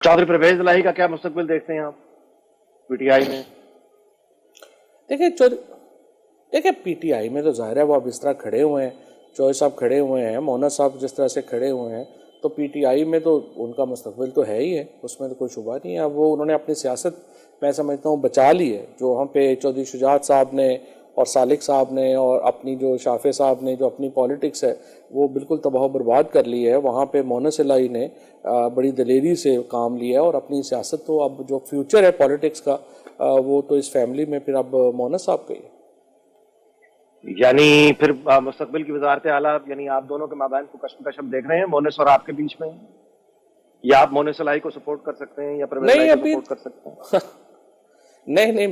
चौधरी परवेज इलाही का क्या मुस्तकबिल देखते हैं आप पीटीआई में? देखिए पीटीआई में तो जाहिर है वो अब इस तरह खड़े हुए हैं, चौधरी साहब खड़े हुए हैं, मोहना साहब जिस तरह से खड़े हुए हैं, तो पीटीआई में तो उनका मुस्तकबिल तो है ही है, उसमें तो कोई शुबा नहीं है। अब वो उन्होंने अपनी सियासत मैं समझता हूँ बचा ली है। जो हम पे चौधरी शुजात साहब ने और सालिक साहब ने और अपनी जो शाफे साहब ने जो अपनी पॉलिटिक्स है वो बिल्कुल तबाह बर्बाद कर ली है, वहाँ पे मोहना इलाही ने बड़ी दलेरी से काम लिया है और अपनी सियासत तो अब जो फ्यूचर है पॉलिटिक्स का वो तो इस फैमिली में फिर अब मोहना साहब का ही है। यानी फिर मुस्तकबिल की वजारत आला यानी आप दोनों के माबैन को कशमकश देख रहे हैं मोनिस और आपके बीच में, या आप मोनिस इलाही को सपोर्ट कर सकते हैं या परवेज इलाही को सपोर्ट कर सकते हैं? नहीं,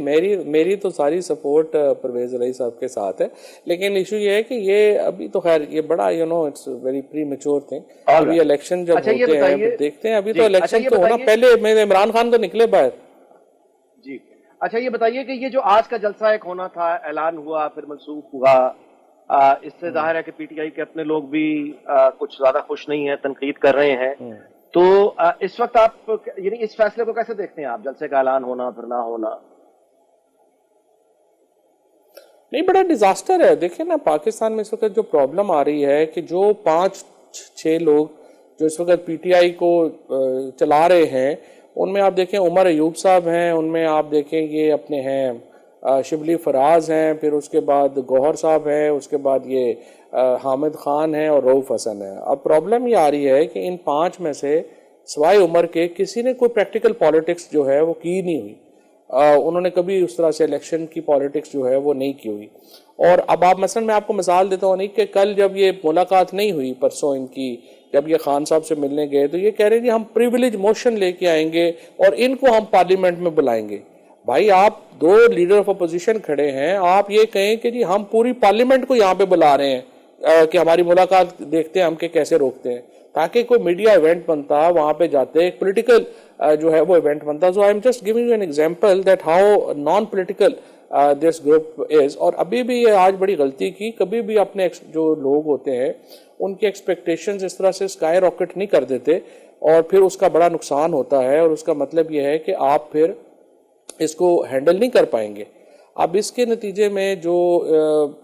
मेरी तो सारी सपोर्ट परवेज इलाही साहब के साथ है, लेकिन इशू ये है कि ये अभी तो खैर ये बड़ा it's very pre mature thing. अभी इलेक्शन जब होते हैं देखते हैं, अभी तो इलेक्शन तो होना, पहले मेरे इमरान खान तो निकले बाहर जी। अच्छा ये बताइए कि ये जो आज का जलसा एक होना था, ऐलान हुआ फिर मनसूख हुआ, इससे जाहिर है कि पीटीआई के अपने लोग भी कुछ ज्यादा खुश नहीं है, तनकीद कर रहे हैं। तो इस वक्त आप यानी इस फैसले को कैसे देखते हैं आप, जलसे का ऐलान होना फिर ना होना? नहीं, बड़ा डिजास्टर है। देखिए ना, पाकिस्तान में इस वक्त जो प्रॉब्लम आ रही है कि जो 5-6 लोग जो इस वक्त पीटीआई को चला रहे हैं, उनमें आप देखें उमर अयूब साहब हैं, उनमें आप देखें ये अपने हैं शिबली फराज हैं, फिर उसके बाद गौहर साहब हैं, उसके बाद ये हामिद खान है और रऊफ हसन है। अब प्रॉब्लम ये आ रही है कि इन 5 में से सवाए उमर के किसी ने कोई प्रैक्टिकल पॉलिटिक्स जो है वो की नहीं हुई। उन्होंने कभी उस तरह से इलेक्शन की पॉलिटिक्स जो है वो नहीं की हुई। और अब आप मसलन मैं आपको मिसाल देता हूँ नहीं कि कल जब ये मुलाकात नहीं हुई, परसों इनकी जब ये खान साहब से मिलने गए तो ये कह रहे हैं कि हम प्रिविलेज मोशन लेके आएंगे और इनको हम पार्लियामेंट में बुलाएंगे। भाई आप 2 लीडर ऑफ अपोजिशन खड़े हैं, आप ये कहें कि जी हम पूरी पार्लियामेंट को यहाँ पे बुला रहे हैं कि हमारी मुलाकात देखते हैं हम के कैसे रोकते हैं, ताकि कोई मीडिया इवेंट बनता, वहां पे जाते एक पॉलिटिकल जो है वो इवेंट बनता। So I am just giving you an example that how non political this group is. और अभी भी ये आज बड़ी गलती की, कभी भी अपने जो लोग होते हैं उनकी एक्सपेक्टेशंस इस तरह से स्काई रॉकेट नहीं कर देते और फिर उसका बड़ा नुकसान होता है। और उसका मतलब ये है कि आप फिर इसको हैंडल नहीं कर पाएंगे। अब इसके नतीजे में जो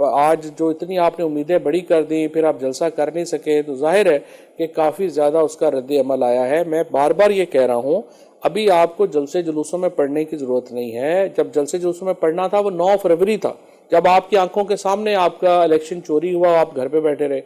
आज जो इतनी आपने उम्मीदें बड़ी कर दी, फिर आप जलसा कर नहीं सके, तो जाहिर है कि काफ़ी ज़्यादा उसका रद्द अमल आया है। मैं बार बार ये कह रहा हूँ, अभी आपको जलसे जुलूसों में पढ़ने की ज़रूरत नहीं है। जब जलसे जुलूसों में पढ़ना था वो 9 फरवरी था, जब आपकी आंखों के सामने आपका इलेक्शन चोरी हुआ, आप घर पे बैठे रहे।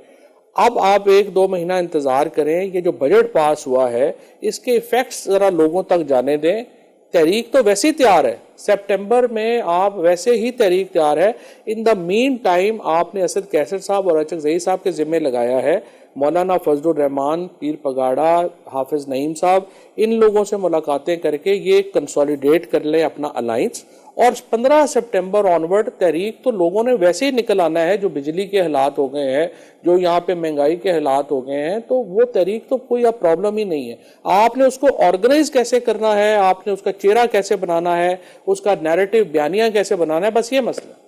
अब आप 1-2 महीना इंतज़ार करें, ये जो बजट पास हुआ है इसके इफेक्ट्स ज़रा लोगों तक जाने दें। तहरीक तो वैसे ही तैयार है, सितंबर में आप वैसे ही तहरीक तैयार है। इन द मीन टाइम आपने असद कैसर साहब और अचक ज़ई साहब के जिम्मे लगाया है, मौलाना फजलुर रहमान, पीर पगाड़ा, हाफिज नईम साहब, इन लोगों से मुलाकातें करके ये कंसोलिडेट कर लें अपना अलायंस। और 15 सितंबर ऑनवर्ड तहरीक तो लोगों ने वैसे ही निकल आना है। जो बिजली के हालात हो गए हैं, जो यहाँ पे महंगाई के हालात हो गए हैं, तो वो तहरीक तो कोई अब प्रॉब्लम ही नहीं है। आपने उसको ऑर्गेनाइज कैसे करना है, आपने उसका चेहरा कैसे बनाना है, उसका नैरेटिव बयानिया कैसे बनाना है, बस ये मसला।